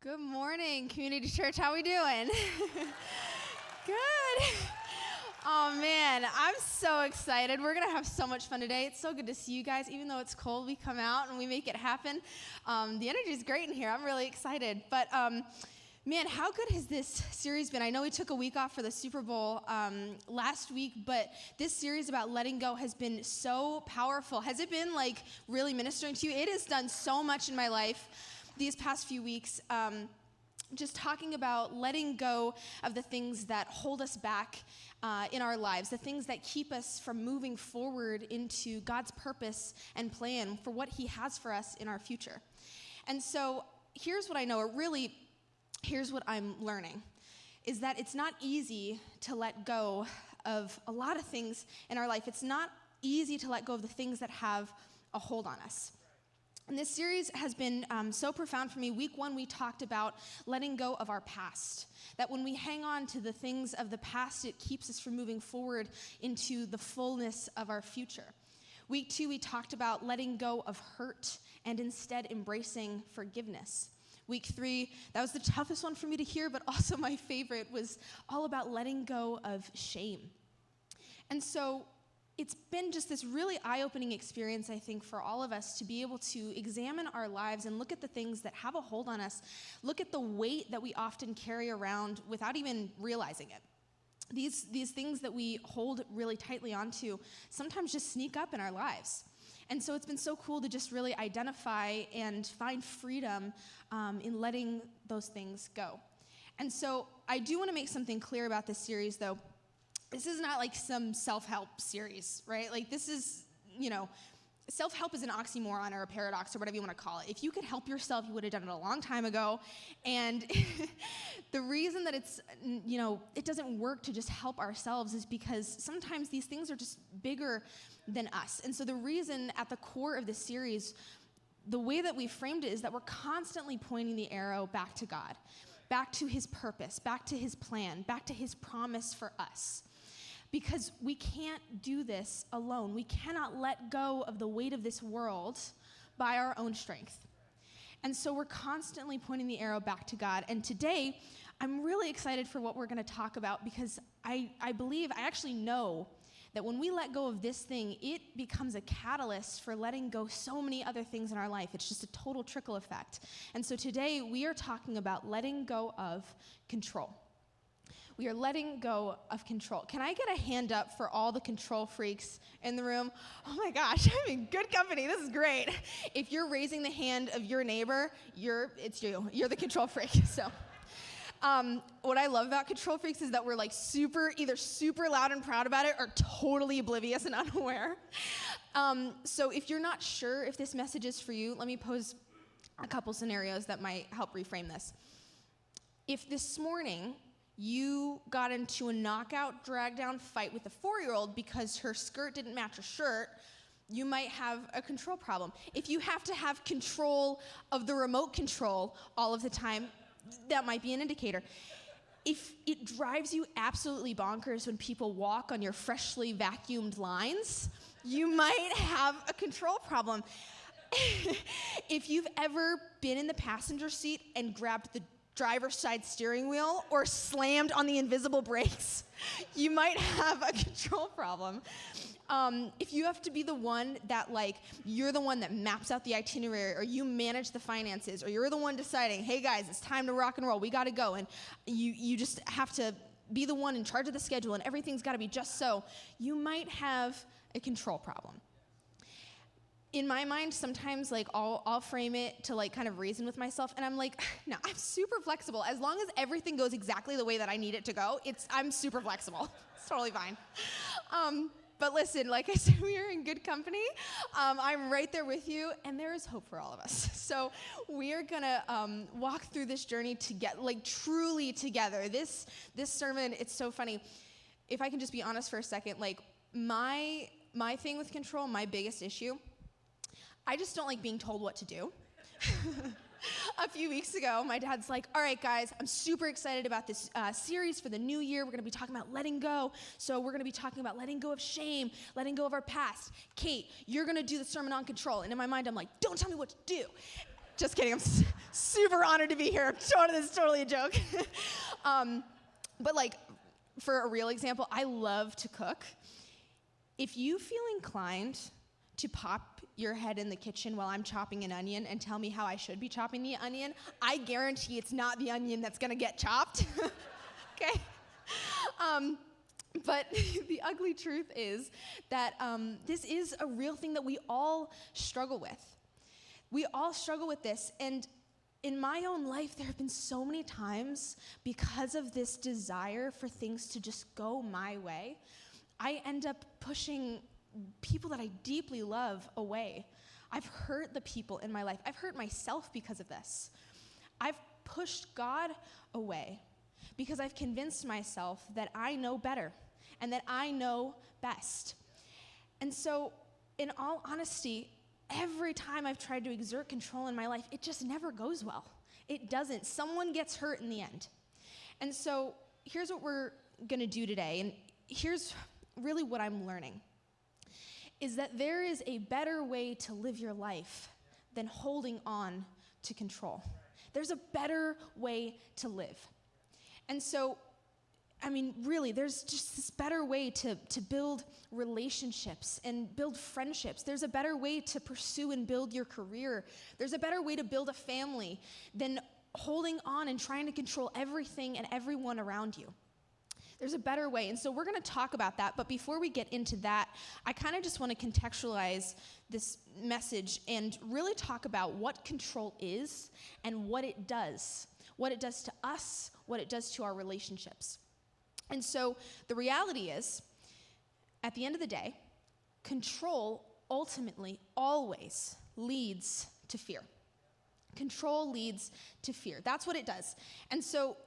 Good morning, Community Church. How we doing? Good. Oh, man, I'm so excited. We're going to have so much fun today. It's so good to see you guys. Even though it's cold, we come out and we make it happen. The energy is great in here. I'm really excited. But, man, how good has this series been? I know we took a week off for the Super Bowl last week, but this series about letting go has been so powerful. Has it been, really ministering to you? It has done so much in my life these past few weeks, just talking about letting go of the things that hold us back in our lives, the things that keep us from moving forward into God's purpose and plan for what He has for us in our future. And so here's what I know, here's what I'm learning, is that it's not easy to let go of a lot of things in our life. It's not easy to let go of the things that have a hold on us. And this series has been so profound for me. Week 1, we talked about letting go of our past. That when we hang on to the things of the past, it keeps us from moving forward into the fullness of our future. Week 2, we talked about letting go of hurt and instead embracing forgiveness. Week 3, that was the toughest one for me to hear, but also my favorite, was all about letting go of shame. And so it's been just this really eye-opening experience, I think, for all of us to be able to examine our lives and look at the things that have a hold on us, look at the weight that we often carry around without even realizing it. These things that we hold really tightly onto sometimes just sneak up in our lives. And so it's been so cool to just really identify and find freedom in letting those things go. And so I do want to make something clear about this series, though. This is not like some self-help series, right? This is, self-help is an oxymoron or a paradox or whatever you want to call it. If you could help yourself, you would have done it a long time ago. And the reason that it's, it doesn't work to just help ourselves is because sometimes these things are just bigger than us. And so the reason at the core of this series, the way that we framed it is that we're constantly pointing the arrow back to God, back to His purpose, back to His plan, back to His promise for us. Because we can't do this alone. We cannot let go of the weight of this world by our own strength. And so we're constantly pointing the arrow back to God. And today, I'm really excited for what we're going to talk about because I actually know that when we let go of this thing, it becomes a catalyst for letting go so many other things in our life. It's just a total trickle effect. And so today, we are talking about letting go of control. We are letting go of control. Can I get a hand up for all the control freaks in the room? Oh my gosh, I'm in good company. This is great. If you're raising the hand of your neighbor, it's you. You're the control freak. So, what I love about control freaks is that we're either super loud and proud about it or totally oblivious and unaware. So if you're not sure if this message is for you, let me pose a couple scenarios that might help reframe this. If this morning you got into a knockout, drag-down fight with a 4-year-old because her skirt didn't match her shirt, you might have a control problem. If you have to have control of the remote control all of the time, that might be an indicator. If it drives you absolutely bonkers when people walk on your freshly vacuumed lines, you might have a control problem. If you've ever been in the passenger seat and grabbed the driver's side steering wheel or slammed on the invisible brakes, you might have a control problem. If you have to be the one that you're the one that maps out the itinerary, or you manage the finances, or you're the one deciding, hey guys, it's time to rock and roll, we gotta go, and you just have to be the one in charge of the schedule and everything's gotta be just so, you might have a control problem. In my mind, sometimes I'll frame it to kind of reason with myself, and I'm no, I'm super flexible. As long as everything goes exactly the way that I need it to go, I'm super flexible. It's totally fine. But listen, like I said, we are in good company. I'm right there with you, and there is hope for all of us. So we are gonna walk through this journey to get truly together. This sermon, it's so funny. If I can just be honest for a second, my thing with control, my biggest issue, I just don't like being told what to do. A few weeks ago, my dad's all right, guys, I'm super excited about this series for the new year. We're going to be talking about letting go. So we're going to be talking about letting go of shame, letting go of our past. Kate, you're going to do the sermon on control. And in my mind, I'm don't tell me what to do. Just kidding. I'm super honored to be here. This is totally a joke. But like, for a real example, I love to cook. If you feel inclined to pop your head in the kitchen while I'm chopping an onion and tell me how I should be chopping the onion, I guarantee it's not the onion that's gonna get chopped, okay? But the ugly truth is that this is a real thing that we all struggle with. We all struggle with this, and in my own life, there have been so many times because of this desire for things to just go my way, I end up pushing people that I deeply love away. I've hurt the people in my life. I've hurt myself because of this. I've pushed God away because I've convinced myself that I know better and that I know best. And so, in all honesty, every time I've tried to exert control in my life, it just never goes well. It doesn't. Someone gets hurt in the end. And so here's what we're going to do today, and here's really what I'm learning, is that there is a better way to live your life than holding on to control. There's a better way to live. And so, I mean, really, there's just this better way to build relationships and build friendships. There's a better way to pursue and build your career. There's a better way to build a family than holding on and trying to control everything and everyone around you. There's a better way, and so we're going to talk about that, but before we get into that, I kind of just want to contextualize this message and really talk about what control is and what it does to us, what it does to our relationships. And so the reality is, at the end of the day, control ultimately always leads to fear. Control leads to fear. That's what it does. And so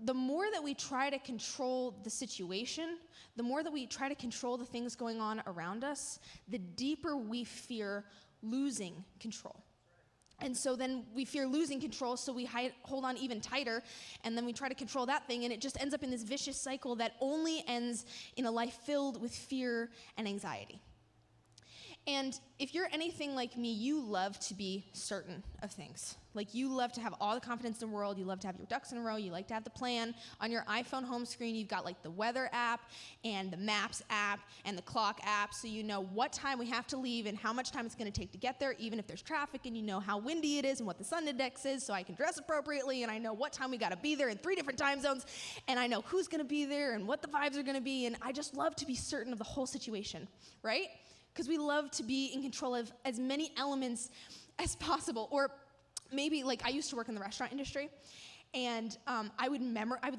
the more that we try to control the situation, the more that we try to control the things going on around us, the deeper we fear losing control. And so then we fear losing control, so we hold on even tighter, and then we try to control that thing, and it just ends up in this vicious cycle that only ends in a life filled with fear and anxiety. And if you're anything like me, you love to be certain of things. Like, you love to have all the confidence in the world. You love to have your ducks in a row. You like to have the plan. On your iPhone home screen, you've got like the weather app and the maps app and the clock app, so you know what time we have to leave and how much time it's going to take to get there, even if there's traffic, and you know how windy it is and what the sun index is, so I can dress appropriately, and I know what time we got to be there in 3 different time zones, and I know who's going to be there and what the vibes are going to be, and I just love to be certain of the whole situation, right? Because we love to be in control of as many elements as possible. Or maybe, like, I used to work in the restaurant industry, and I would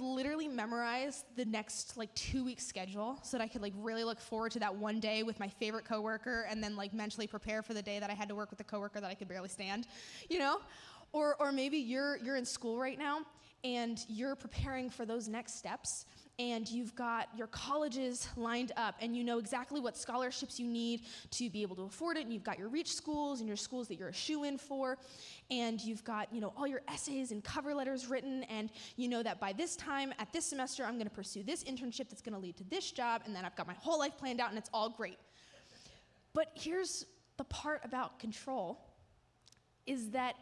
literally memorize the next, 2-week schedule so that I could, really look forward to that one day with my favorite coworker, and then, mentally prepare for the day that I had to work with a coworker that I could barely stand, you know? Or maybe you're in school right now, and you're preparing for those next steps, and you've got your colleges lined up, and you know exactly what scholarships you need to be able to afford it, and you've got your reach schools and your schools that you're a shoo-in for, and you've got, all your essays and cover letters written, and you know that by this time, at this semester, I'm going to pursue this internship that's going to lead to this job, and then I've got my whole life planned out, and it's all great. But here's the part about control, is that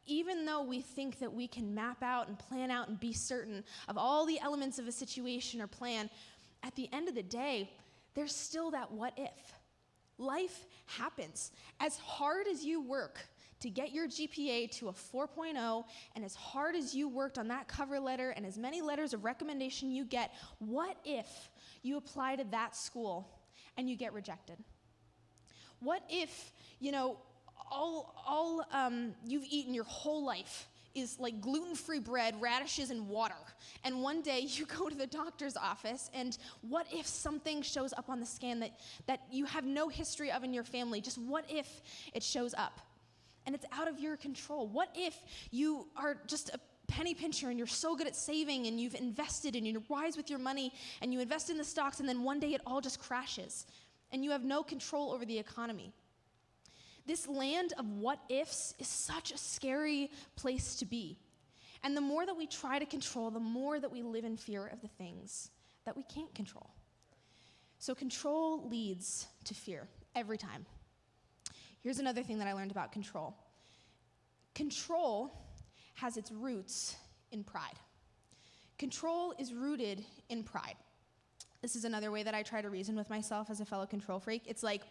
even though we think that we can map out and plan out and be certain of all the elements of a situation or plan, at the end of the day, there's still that what if. Life happens. As hard as you work to get your GPA to a 4.0, and as hard as you worked on that cover letter and as many letters of recommendation you get, what if you apply to that school and you get rejected? What if, all you've eaten your whole life is gluten-free bread, radishes, and water, and one day you go to the doctor's office, and what if something shows up on the scan that you have no history of in your family? Just what if it shows up? And it's out of your control. What if you are just a penny pincher and you're so good at saving and you've invested and you're wise with your money and you invest in the stocks, and then one day it all just crashes and you have no control over the economy? This land of what ifs is such a scary place to be. And the more that we try to control, the more that we live in fear of the things that we can't control. So control leads to fear every time. Here's another thing that I learned about control. control has its roots in pride. Control is rooted in pride. This is another way that I try to reason with myself as a fellow control freak. It's like,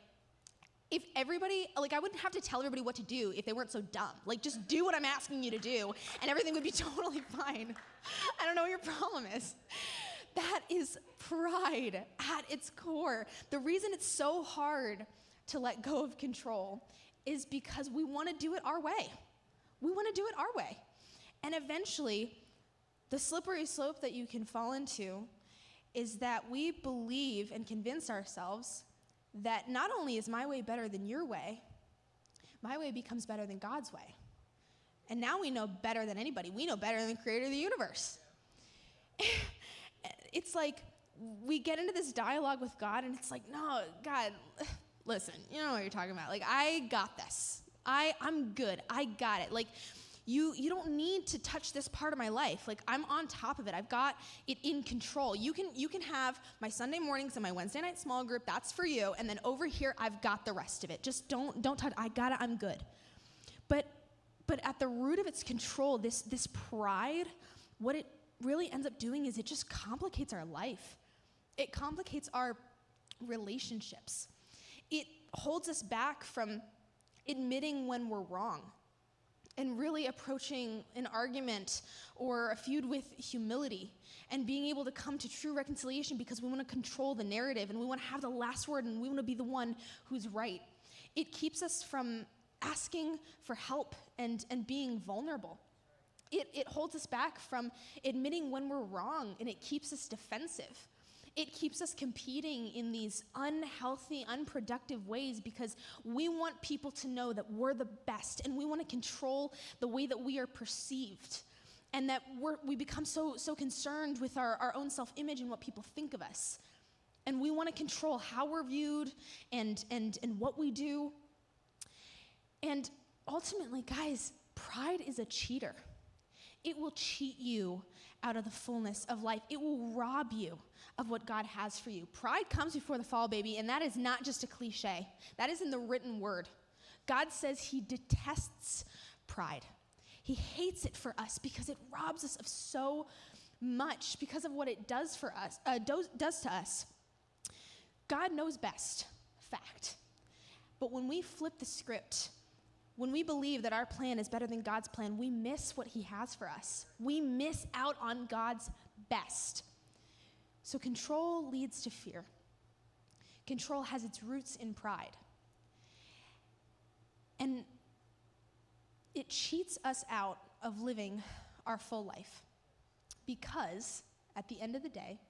if everybody, like, I wouldn't have to tell everybody what to do if they weren't so dumb. Like, just do what I'm asking you to do, and everything would be totally fine. I don't know what your problem is. That is pride at its core. The reason it's so hard to let go of control is because we want to do it our way. We want to do it our way. And eventually, the slippery slope that you can fall into is that we believe and convince ourselves that not only is my way better than your way, my way becomes better than God's way. And now we know better than anybody. We know better than the creator of the universe. It's like we get into this dialogue with God, and it's like, no, God, listen, you know what you're talking about. Like, I got this. I'm good. I got it. Like, you don't need to touch this part of my life. Like, I'm on top of it. I've got it in control. You can have my Sunday mornings and my Wednesday night small group. That's for you. And then over here, I've got the rest of it. Just don't touch. I got it. I'm good. But at the root of its control, this pride, what it really ends up doing is it just complicates our life. It complicates our relationships. It holds us back from admitting when we're wrong and really approaching an argument or a feud with humility and being able to come to true reconciliation because we want to control the narrative and we want to have the last word and we want to be the one who's right. It keeps us from asking for help and being vulnerable. It holds us back from admitting when we're wrong, and it keeps us defensive. It keeps us competing in these unhealthy, unproductive ways because we want people to know that we're the best, and we want to control the way that we are perceived, and that we become so concerned with our own self-image and what people think of us. And we want to control how we're viewed and what we do. And ultimately, guys, pride is a cheater. It will cheat you out of the fullness of life. It will rob you of what God has for you. Pride comes before the fall, baby, and that is not just a cliche. That is in the written word. God says he detests pride. He hates it for us because it robs us of so much because of what it does for us, does to us. God knows best, fact. But when we flip the script, when we believe that our plan is better than God's plan, we miss what he has for us. We miss out on God's best. So control leads to fear. Control has its roots in pride. And it cheats us out of living our full life. Because at the end of the day,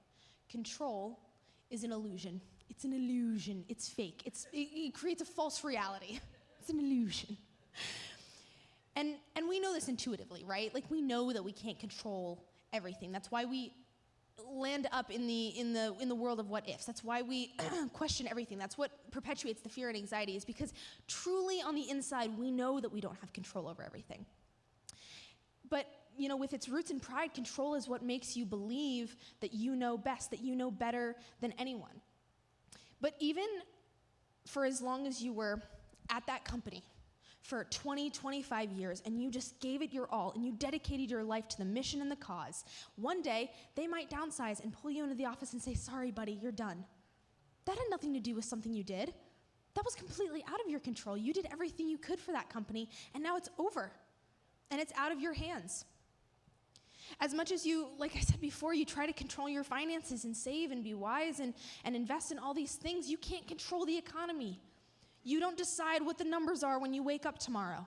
control is an illusion. It's an illusion. It's fake. It creates a false reality. It's an illusion. And we know this intuitively, right? Like, we know that we can't control everything. That's why we land up in the world of what ifs. That's why we question everything. That's what perpetuates the fear and anxiety, is because truly on the inside we know that we don't have control over everything. But with its roots in pride, control is what makes you believe that you know best, that you know better than anyone. But even for as long as you were at that company, for 20, 25 years, and you just gave it your all, and you dedicated your life to the mission and the cause, one day, they might downsize and pull you into the office and say, sorry, buddy, you're done. That had nothing to do with something you did. That was completely out of your control. You did everything you could for that company, and now it's over, and it's out of your hands. As much as you, like I said before, you try to control your finances and save and be wise and invest in all these things, you can't control the economy. You don't decide what the numbers are when you wake up tomorrow.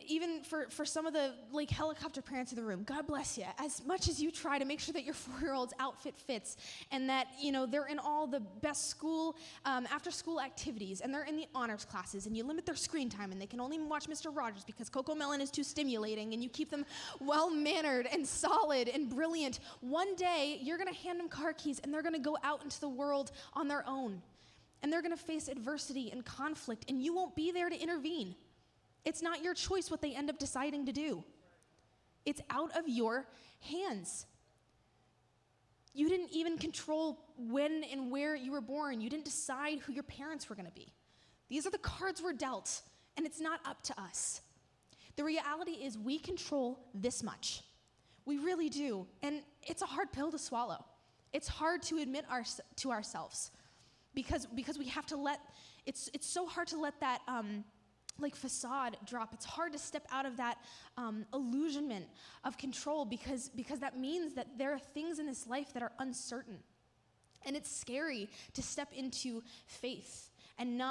Even for some of the helicopter parents in the room, God bless you. As much as you try to make sure that your 4-year-old's outfit fits and that, they're in all the best school, after-school activities, and they're in the honors classes, and you limit their screen time, and they can only watch Mr. Rogers because Coco Melon is too stimulating, and you keep them well-mannered and solid and brilliant. One day, you're going to hand them car keys, and they're going to go out into the world on their own. And they're going to face adversity and conflict, and you won't be there to intervene. It's not your choice what they end up deciding to do. It's out of your hands. You didn't even control when and where you were born. You didn't decide who your parents were going to be. These are the cards we're dealt, And it's not up to us. The reality is we control this much. We really do. And it's a hard pill to swallow. It's hard to admit to ourselves because we have to it's so hard to let that facade drop. It's hard to step out of that illusionment of control because that means that there are things in this life that are uncertain. And it's scary to step into faith and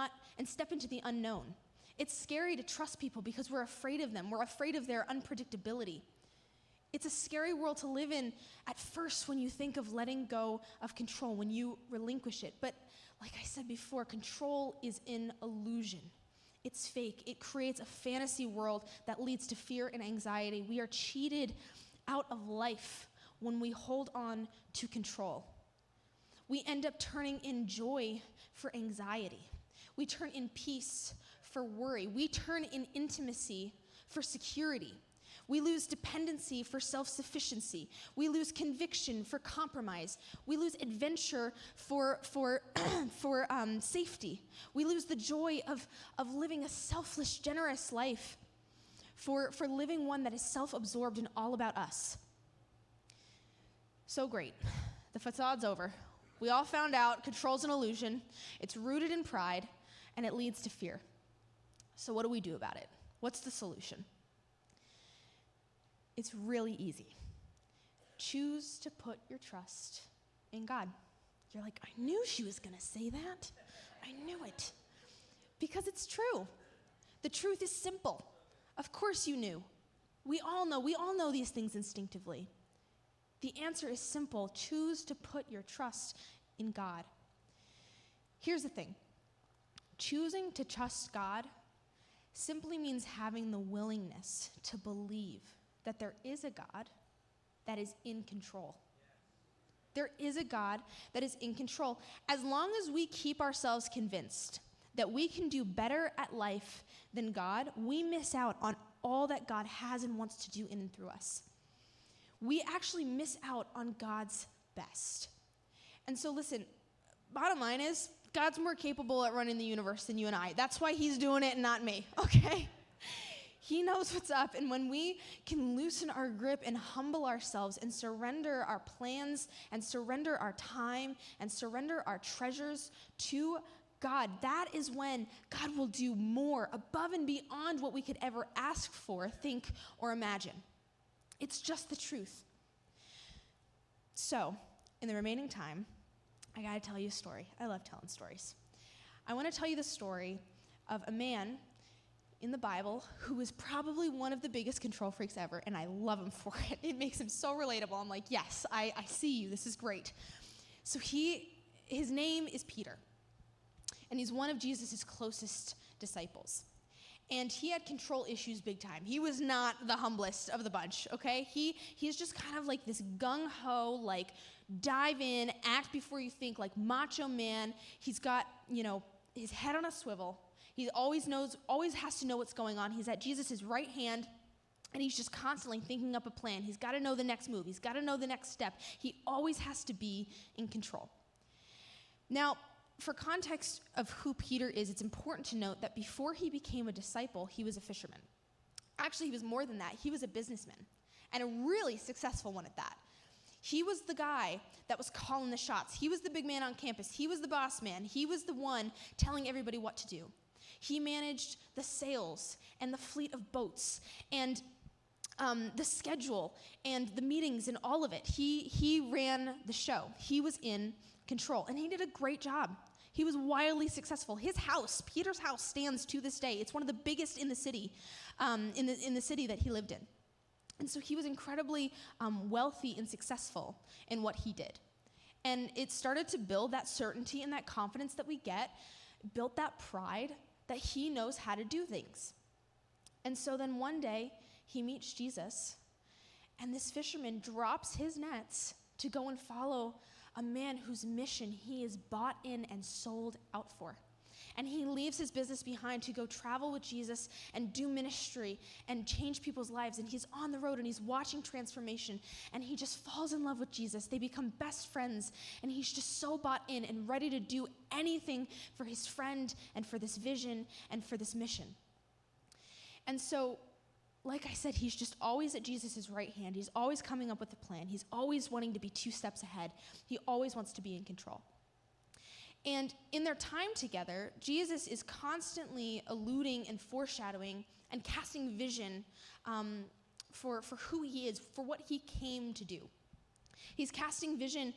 step into the unknown. It's scary to trust people because we're afraid of them. We're afraid of their unpredictability. It's a scary world to live in at first when you think of letting go of control, when you relinquish it. But like I said before, control is an illusion. It's fake. It creates a fantasy world that leads to fear and anxiety. We are cheated out of life when we hold on to control. We end up turning in joy for anxiety. We turn in peace for worry. We turn in intimacy for security. We lose dependency for self-sufficiency. We lose conviction for compromise. We lose adventure for safety. We lose the joy of living a selfless, generous life for living one that is self-absorbed and all about us. So great. The facade's over. We all found out control's an illusion. It's rooted in pride, and it leads to fear. So what do we do about it? What's the solution? It's really easy. Choose to put your trust in God. You're like, I knew she was going to say that. I knew it. Because it's true. The truth is simple. Of course you knew. We all know these things instinctively. The answer is simple. Choose to put your trust in God. Here's the thing. Choosing to trust God simply means having the willingness to believe that there is a God that is in control. There is a God that is in control. As long as we keep ourselves convinced that we can do better at life than God, we miss out on all that God has and wants to do in and through us. We actually miss out on God's best. And so listen, bottom line is, God's more capable at running the universe than you and I. That's why he's doing it and not me, okay? He knows what's up, and when we can loosen our grip and humble ourselves and surrender our plans and surrender our time and surrender our treasures to God, that is when God will do more above and beyond what we could ever ask for, think, or imagine. It's just the truth. So, in the remaining time, I gotta tell you a story. I love telling stories. I want to tell you the story of a man in the Bible who was probably one of the biggest control freaks ever, and I love him for it. It makes him so relatable. I'm like, yes, I see you. This is great. So his name is Peter, and he's one of Jesus' closest disciples. And he had control issues big time. He was not the humblest of the bunch, okay? He's just kind of like this gung-ho, like, dive in, act before you think, like macho man. He's got, his head on a swivel. He always has to know what's going on. He's at Jesus' right hand, and he's just constantly thinking up a plan. He's got to know the next move. He's got to know the next step. He always has to be in control. Now, for context of who Peter is, it's important to note that before he became a disciple, he was a fisherman. Actually, he was more than that. He was a businessman, and a really successful one at that. He was the guy that was calling the shots. He was the big man on campus. He was the boss man. He was the one telling everybody what to do. He managed the sales and the fleet of boats and the schedule and the meetings and all of it. He ran the show. He was in control, and he did a great job. He was wildly successful. His house, Peter's house, stands to this day. It's one of the biggest in the city, in the city that he lived in. And so he was incredibly wealthy and successful in what he did. And it started to build that certainty and that confidence that we get, built that pride that he knows how to do things. And so then one day, he meets Jesus, and this fisherman drops his nets to go and follow a man whose mission he is bought in and sold out for. And he leaves his business behind to go travel with Jesus and do ministry and change people's lives. And he's on the road and he's watching transformation. And he just falls in love with Jesus. They become best friends. And he's just so bought in and ready to do anything for his friend and for this vision and for this mission. And so, like I said, he's just always at Jesus' right hand. He's always coming up with a plan. He's always wanting to be 2 steps ahead. He always wants to be in control. And in their time together, Jesus is constantly alluding and foreshadowing and casting vision for who he is, for what he came to do. He's casting vision,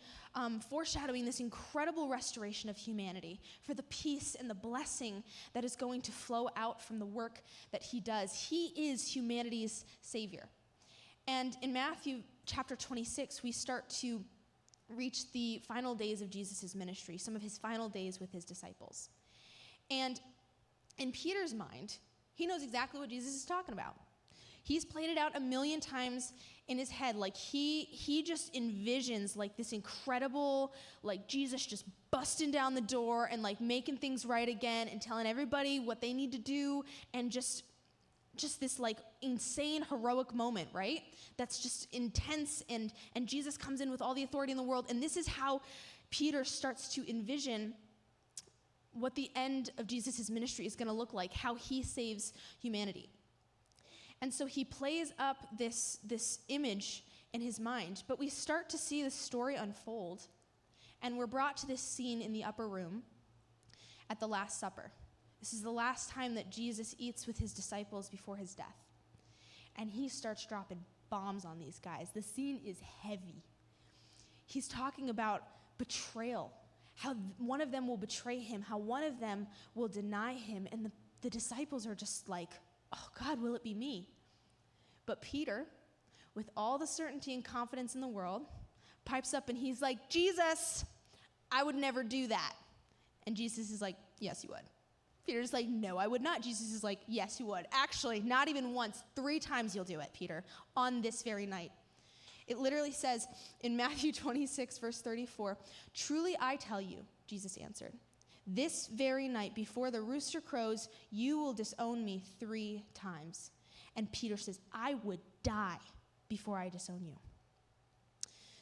foreshadowing this incredible restoration of humanity, for the peace and the blessing that is going to flow out from the work that he does. He is humanity's Savior. And in Matthew chapter 26, we start to reach the final days of Jesus' ministry, some of his final days with his disciples. And in Peter's mind, he knows exactly what Jesus is talking about. He's played it out a million times in his head. Like he just envisions like this incredible, like Jesus just busting down the door and like making things right again and telling everybody what they need to do, and just this like insane heroic moment, right? That's just intense, and Jesus comes in with all the authority in the world. And this is how Peter starts to envision what the end of Jesus' ministry is going to look like, how he saves humanity. And so he plays up this image in his mind, but we start to see the story unfold, and we're brought to this scene in the upper room at the Last Supper. This is the last time that Jesus eats with his disciples before his death. And he starts dropping bombs on these guys. The scene is heavy. He's talking about betrayal, how one of them will betray him, how one of them will deny him, and the disciples are just like, oh God, will it be me? But Peter, with all the certainty and confidence in the world, pipes up and he's like, Jesus, I would never do that. And Jesus is like, yes, you would. Peter's like, no, I would not. Jesus is like, yes, you would. Actually, not even once, 3 times you'll do it, Peter, on this very night. It literally says in Matthew 26, verse 34, truly I tell you, Jesus answered, this very night before the rooster crows, you will disown me 3 times. And Peter says, I would die before I disown you.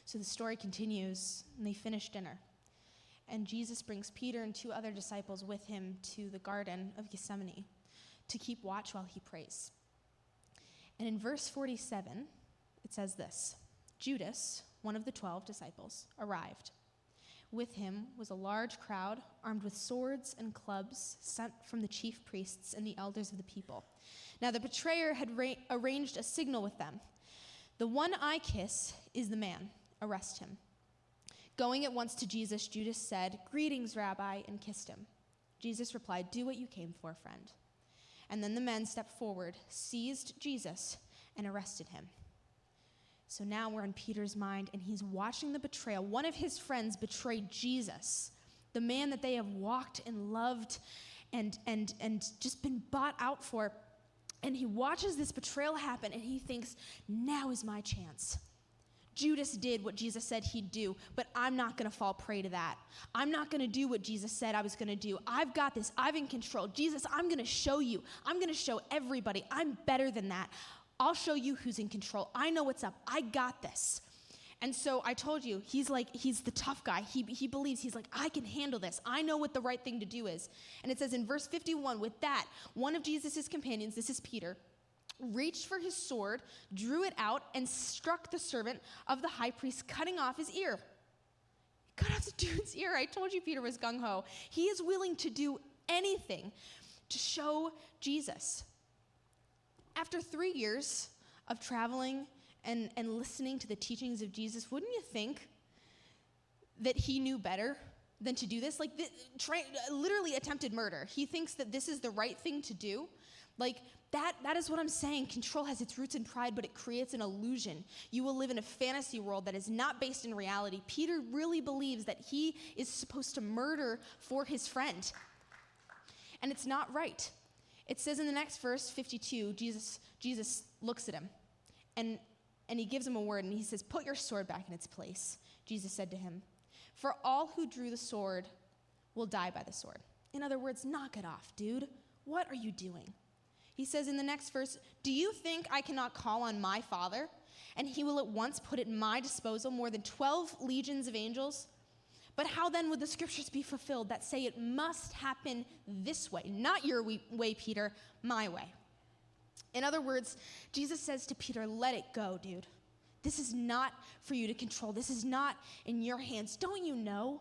So the story continues, and they finish dinner. And Jesus brings Peter and 2 other disciples with him to the Garden of Gethsemane to keep watch while he prays. And in verse 47, it says this, Judas, one of the 12 disciples, arrived. With him was a large crowd armed with swords and clubs sent from the chief priests and the elders of the people. Now the betrayer had arranged a signal with them. The one I kiss is the man. Arrest him. Going at once to Jesus, Judas said, greetings, Rabbi, and kissed him. Jesus replied, do what you came for, friend. And then the men stepped forward, seized Jesus, and arrested him. So now we're in Peter's mind, and he's watching the betrayal. One of his friends betrayed Jesus, the man that they have walked and loved and just been bought out for. And he watches this betrayal happen, and he thinks, now is my chance. Judas did what Jesus said he'd do, but I'm not going to fall prey to that. I'm not going to do what Jesus said I was going to do. I've got this. I'm in control. Jesus, I'm going to show you. I'm going to show everybody. I'm better than that. I'll show you who's in control. I know what's up. I got this. And so I told you, he's the tough guy. He believes, he's like, I can handle this. I know what the right thing to do is. And it says in verse 51, with that, one of Jesus' companions, this is Peter, reached for his sword, drew it out, and struck the servant of the high priest, cutting off his ear. Cut off the dude's ear. I told you Peter was gung-ho. He is willing to do anything to show Jesus. After 3 years of traveling and listening to the teachings of Jesus, wouldn't you think that he knew better than to do this? Like, literally attempted murder. He thinks that this is the right thing to do. Like, that is what I'm saying. Control has its roots in pride, but it creates an illusion. You will live in a fantasy world that is not based in reality. Peter really believes that he is supposed to murder for his friend. And it's not right. It says in the next verse, 52, Jesus looks at him, and he gives him a word, and he says, put your sword back in its place. Jesus said to him, for all who drew the sword will die by the sword. In other words, knock it off, dude. What are you doing? He says in the next verse, do you think I cannot call on my Father, and he will at once put at my disposal more than 12 legions of angels? But how then would the scriptures be fulfilled that say it must happen this way? Not your way, Peter, my way. In other words, Jesus says to Peter, let it go, dude. This is not for you to control. This is not in your hands. Don't you know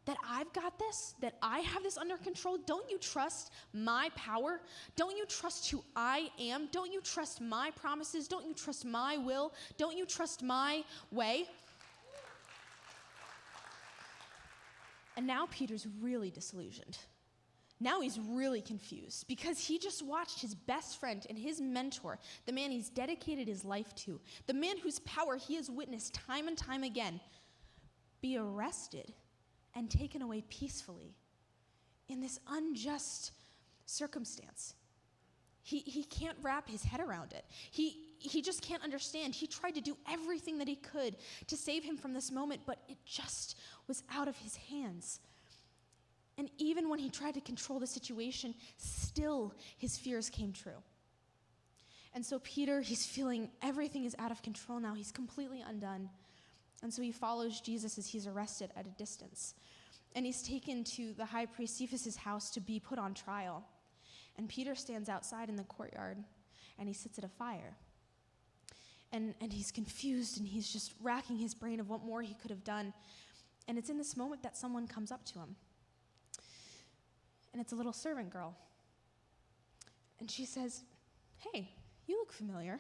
that I've got this? That I have this under control? Don't you trust my power? Don't you trust who I am? Don't you trust my promises? Don't you trust my will? Don't you trust my way? And now Peter's really disillusioned. Now he's really confused because he just watched his best friend and his mentor, the man he's dedicated his life to, the man whose power he has witnessed time and time again, be arrested and taken away peacefully in this unjust circumstance. He can't wrap his head around it. He just can't understand. He tried to do everything that he could to save him from this moment, but it just was out of his hands. And even when he tried to control the situation, still his fears came true. And so Peter, he's feeling everything is out of control now. He's completely undone. And so he follows Jesus as he's arrested at a distance. And he's taken to the high priest Cephas's house to be put on trial. And Peter stands outside in the courtyard, and he sits at a fire. And he's confused, and he's just racking his brain of what more he could have done. And it's in this moment that someone comes up to him. And it's a little servant girl. And she says, hey, you look familiar.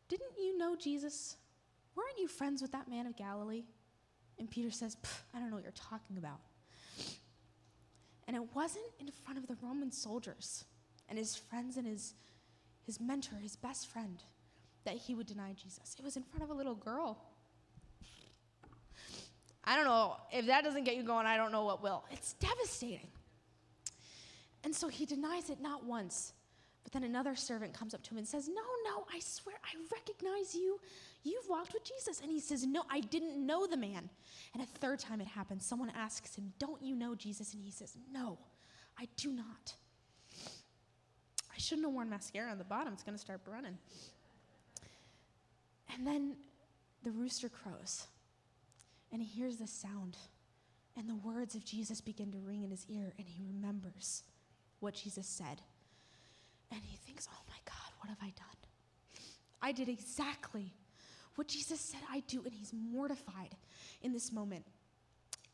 Didn't you know Jesus? Weren't you friends with that man of Galilee? And Peter says, I don't know what you're talking about. And it wasn't in front of the Roman soldiers and his friends and his mentor, his best friend, that he would deny Jesus. It was in front of a little girl. I don't know. If that doesn't get you going, I don't know what will. It's devastating. And so he denies it not once, but then another servant comes up to him and says, no, I swear, I recognize you. You've walked with Jesus. And he says, no, I didn't know the man. And a third time it happens. Someone asks him, don't you know Jesus? And he says, no, I do not. I shouldn't have worn mascara on the bottom. It's going to start running. And then the rooster crows, and he hears the sound, and the words of Jesus begin to ring in his ear, and he remembers what Jesus said. And he thinks, oh my God, what have I done? I did exactly what Jesus said I'd do, and he's mortified in this moment.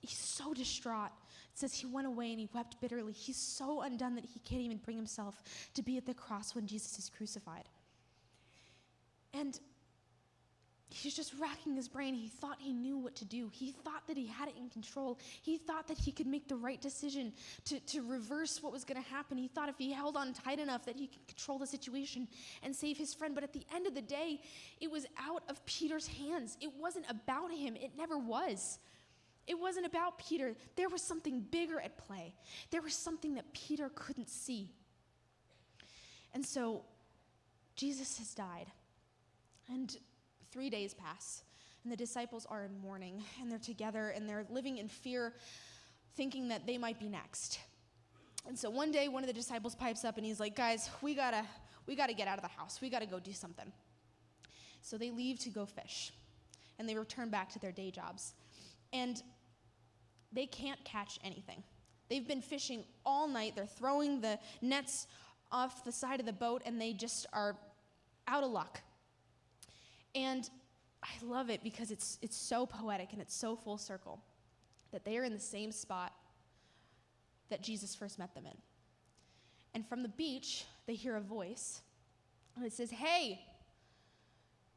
He's so distraught. It says he went away and he wept bitterly. He's so undone that he can't even bring himself to be at the cross when Jesus is crucified. And he's just racking his brain. He thought he knew what to do. He thought that he had it in control. He thought that he could make the right decision to reverse what was going to happen. He thought if he held on tight enough that he could control the situation and save his friend. But at the end of the day, it was out of Peter's hands. It wasn't about him. It never was. It wasn't about Peter. There was something bigger at play. There was something that Peter couldn't see. And so Jesus has died. And 3 days pass, and the disciples are in mourning, and they're together, and they're living in fear, thinking that they might be next. And so one day, one of the disciples pipes up, and he's like, guys, we gotta get out of the house. We gotta go do something. So they leave to go fish, and they return back to their day jobs. And they can't catch anything. They've been fishing all night. They're throwing the nets off the side of the boat, and they just are out of luck. And I love it because it's so poetic and it's so full circle that they are in the same spot that Jesus first met them in. And from the beach, they hear a voice, and it says, hey,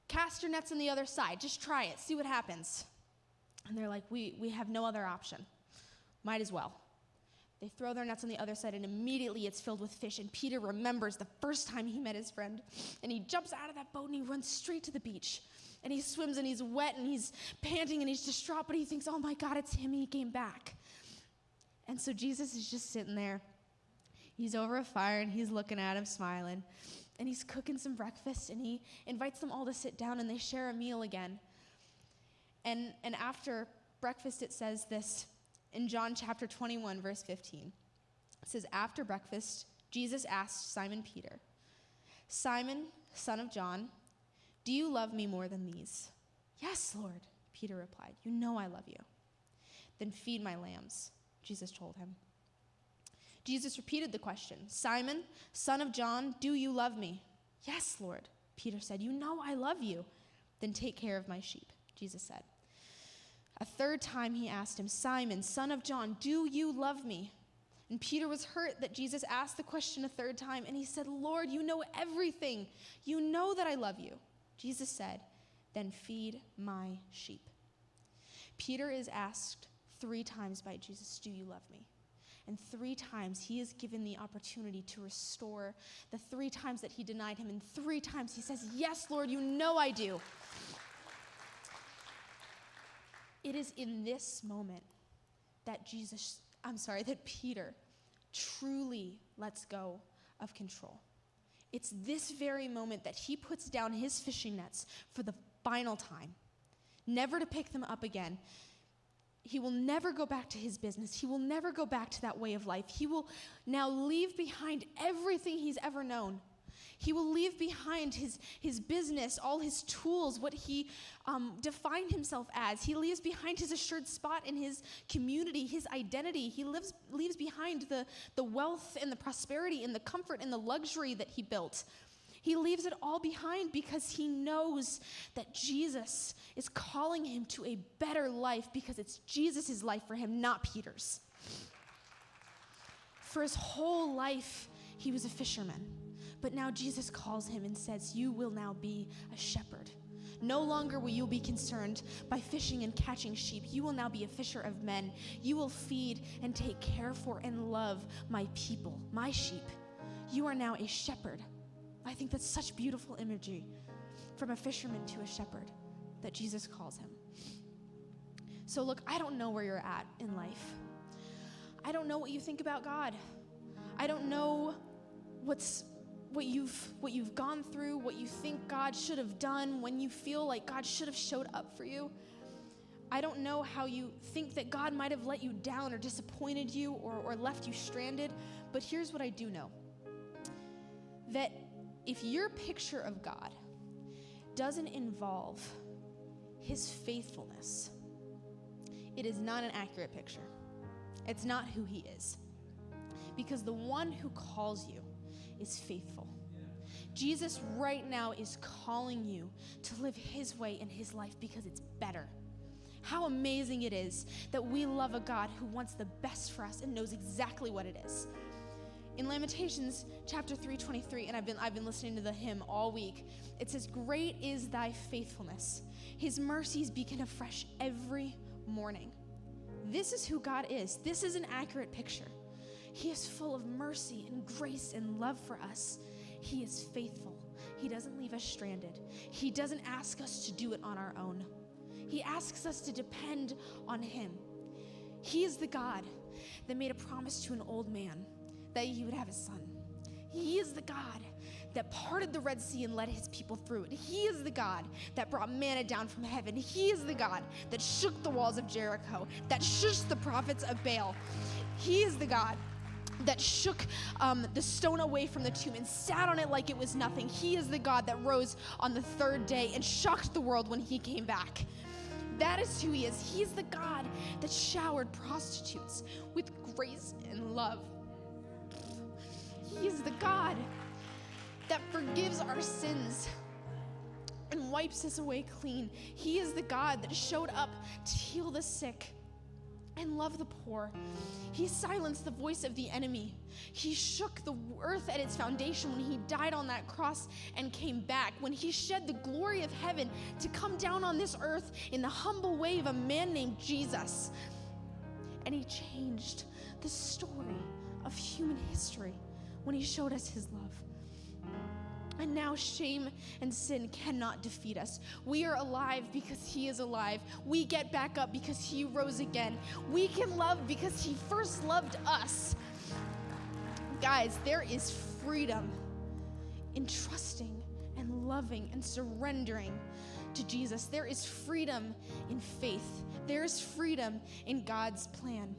cast your nets on the other side. Just try it. See what happens. And they're like, we have no other option. Might as well. They throw their nets on the other side, and immediately it's filled with fish. And Peter remembers the first time he met his friend. And he jumps out of that boat, and he runs straight to the beach. And he swims, and he's wet, and he's panting, and he's distraught. But he thinks, oh, my God, it's him. He came back. And so Jesus is just sitting there. He's over a fire, and he's looking at him, smiling. And he's cooking some breakfast, and he invites them all to sit down, and they share a meal again. And after breakfast, it says this in John chapter 21, verse 15. It says, after breakfast, Jesus asked Simon Peter, Simon, son of John, do you love me more than these? Yes, Lord, Peter replied. You know I love you. Then feed my lambs, Jesus told him. Jesus repeated the question, "Simon, son of John, do you love me?" "Yes, Lord," Peter said. "You know I love you." "Then take care of my sheep," Jesus said. A third time he asked him, "Simon, son of John, do you love me?" And Peter was hurt that Jesus asked the question a third time, and he said, "Lord, you know everything. You know that I love you." Jesus said, "Then feed my sheep." Peter is asked 3 times by Jesus, "Do you love me?" And 3 times he is given the opportunity to restore the 3 times that he denied him. And 3 times he says, "Yes, Lord, you know I do." It is in this moment that Peter truly lets go of control. It's this very moment that he puts down his fishing nets for the final time, never to pick them up again. He will never go back to his business. He will never go back to that way of life. He will now leave behind everything he's ever known. He will leave behind his business, all his tools, what he defined himself as. He leaves behind his assured spot in his community, his identity. He leaves behind the wealth and the prosperity and the comfort and the luxury that he built. He leaves it all behind because he knows that Jesus is calling him to a better life because it's Jesus' life for him, not Peter's. For his whole life, he was a fisherman. But now Jesus calls him and says, "You will now be a shepherd. No longer will you be concerned by fishing and catching sheep. You will now be a fisher of men. You will feed and take care for and love my people, my sheep. You are now a shepherd." I think that's such beautiful imagery, from a fisherman to a shepherd, that Jesus calls him. So look, I don't know where you're at in life. I don't know what you think about God. I don't know what you've gone through, what you think God should have done, when you feel like God should have showed up for you. I don't know how you think that God might have let you down or disappointed you or left you stranded, but here's what I do know. That if your picture of God doesn't involve his faithfulness, it is not an accurate picture. It's not who he is. Because the one who calls you is faithful. Jesus right now is calling you to live his way in his life because it's better. How amazing it is that we love a God who wants the best for us and knows exactly what it is. In Lamentations chapter 3:23, and I've been listening to the hymn all week, it says, "Great is thy faithfulness. His mercies begin afresh every morning." This is who God is. This is an accurate picture. He is full of mercy and grace and love for us. He is faithful. He doesn't leave us stranded. He doesn't ask us to do it on our own. He asks us to depend on him. He is the God that made a promise to an old man that he would have a son. He is the God that parted the Red Sea and led his people through it. He is the God that brought manna down from heaven. He is the God that shook the walls of Jericho, that shushed the prophets of Baal. He is the God that shook the stone away from the tomb and sat on it like it was nothing. He is the God that rose on the 3rd day and shocked the world when he came back. That is who he is. He's the God that showered prostitutes with grace and love. He is the God that forgives our sins and wipes us away clean. He is the God that showed up to heal the sick and love the poor. He silenced the voice of the enemy. He shook the earth at its foundation when he died on that cross and came back, when he shed the glory of heaven to come down on this earth in the humble way of a man named Jesus. And he changed the story of human history when he showed us his love. And now shame and sin cannot defeat us. We are alive because he is alive. We get back up because he rose again. We can love because he first loved us. Guys, there is freedom in trusting and loving and surrendering to Jesus. There is freedom in faith. There is freedom in God's plan.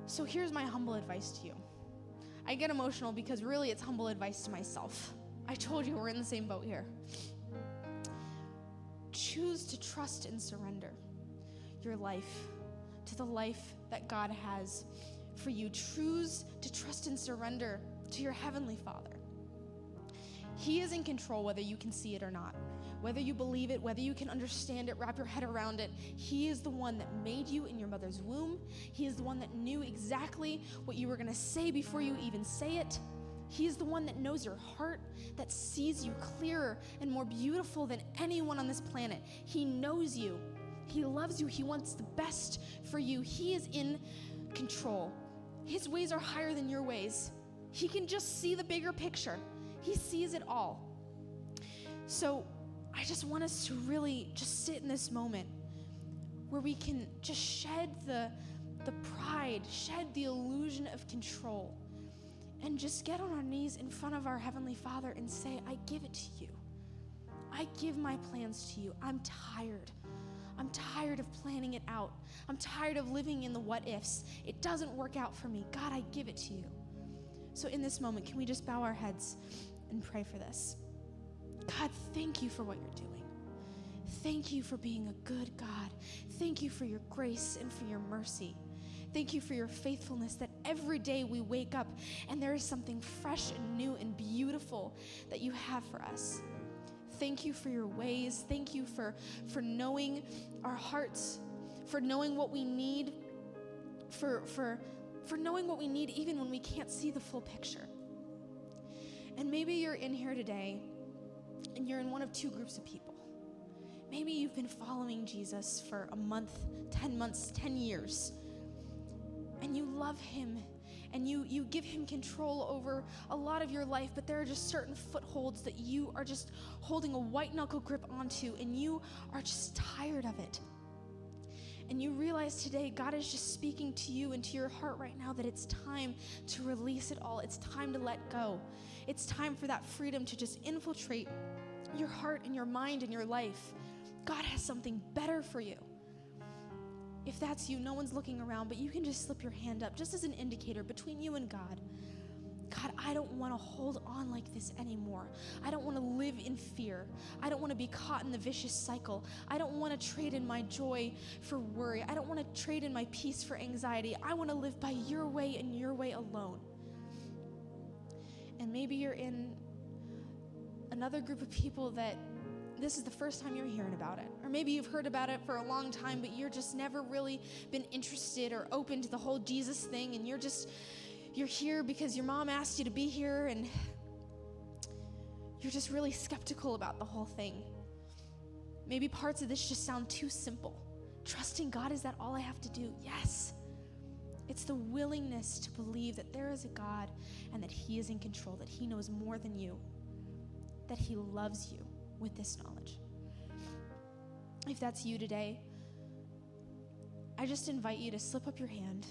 So here's my humble advice to you. I get emotional because really it's humble advice to myself. I told you we're in the same boat here. Choose to trust and surrender your life to the life that God has for you. Choose to trust and surrender to your Heavenly Father. He is in control whether you can see it or not. Whether you believe it, whether you can understand it, wrap your head around it, He is the one that made you in your mother's womb. He is the one that knew exactly what you were going to say before you even say it. He is the one that knows your heart, that sees you clearer and more beautiful than anyone on this planet. He knows you. He loves you. He wants the best for you. He is in control. His ways are higher than your ways. He can just see the bigger picture. He sees it all. So I just want us to really just sit in this moment where we can just shed the pride, shed the illusion of control, and just get on our knees in front of our Heavenly Father and say, I give it to you. I give my plans to you. I'm tired. I'm tired of planning it out. I'm tired of living in the what ifs. It doesn't work out for me. God, I give it to you. So in this moment, can we just bow our heads and pray for this? God, thank you for what you're doing. Thank you for being a good God. Thank you for your grace and for your mercy. Thank you for your faithfulness, that every day we wake up and there is something fresh and new and beautiful that you have for us. Thank you for your ways. Thank you for knowing our hearts, for knowing what we need, for knowing what we need even when we can't see the full picture. And maybe you're in here today and you're in one of two groups of people. Maybe you've been following Jesus for a month, 10 months, 10 years, and you love him and you give him control over a lot of your life, but there are just certain footholds that you are just holding a white knuckle grip onto, and you are just tired of it. And you realize today God is just speaking to you and to your heart right now that it's time to release it all. It's time to let go. It's time for that freedom to just infiltrate your heart and your mind and your life. God has something better for you. If that's you, no one's looking around, but you can just slip your hand up just as an indicator between you and God. God, I don't want to hold on like this anymore. I don't want to live in fear. I don't want to be caught in the vicious cycle. I don't want to trade in my joy for worry. I don't want to trade in my peace for anxiety. I want to live by your way and your way alone. And maybe you're in another group of people that this is the first time you're hearing about it. Or maybe you've heard about it for a long time, but you're just never really been interested or open to the whole Jesus thing, and you're here because your mom asked you to be here, and you're just really skeptical about the whole thing. Maybe parts of this just sound too simple. Trusting God, is that all I have to do? Yes. It's the willingness to believe that there is a God and that he is in control, that he knows more than you, that he loves you with this knowledge. If that's you today, I just invite you to slip up your hand.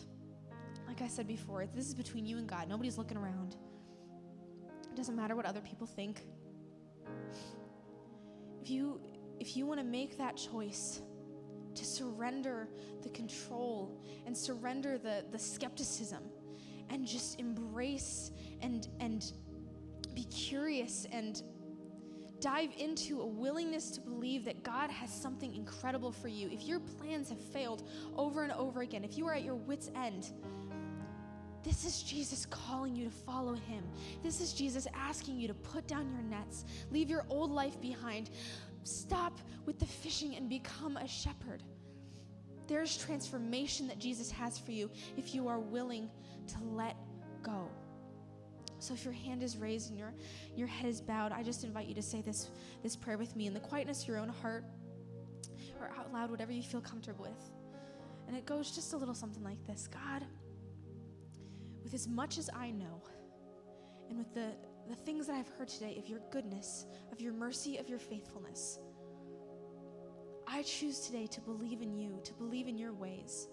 Like I said before, this is between you and God. Nobody's looking around. It doesn't matter what other people think. If you want to make that choice to surrender the control and surrender the skepticism and just embrace and be curious and dive into a willingness to believe that God has something incredible for you. If your plans have failed over and over again, if you are at your wit's end, this is Jesus calling you to follow him. This is Jesus asking you to put down your nets, leave your old life behind, stop with the fishing and become a shepherd. There's transformation that Jesus has for you if you are willing to let go. So if your hand is raised and your head is bowed, I just invite you to say this prayer with me in the quietness of your own heart or out loud, whatever you feel comfortable with. And it goes just a little something like this. God, with as much as I know, and with the things that I've heard today of your goodness, of your mercy, of your faithfulness, I choose today to believe in you, to believe in your ways.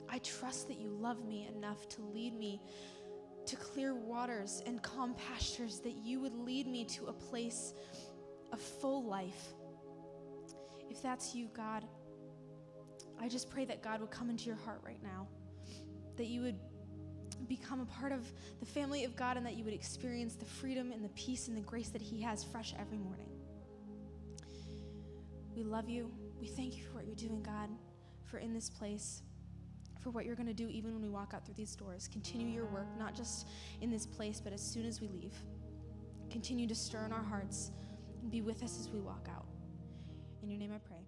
I trust that you love me enough to lead me to clear waters and calm pastures, that you would lead me to a place of full life. If that's you, God, I just pray that God would come into your heart right now, that you would become a part of the family of God, and that you would experience the freedom and the peace and the grace that he has fresh every morning. We love you. We thank you for what you're doing, God, for in this place, for what you're going to do even when we walk out through these doors. Continue your work, not just in this place, but as soon as we leave. Continue to stir in our hearts and be with us as we walk out. In your name I pray.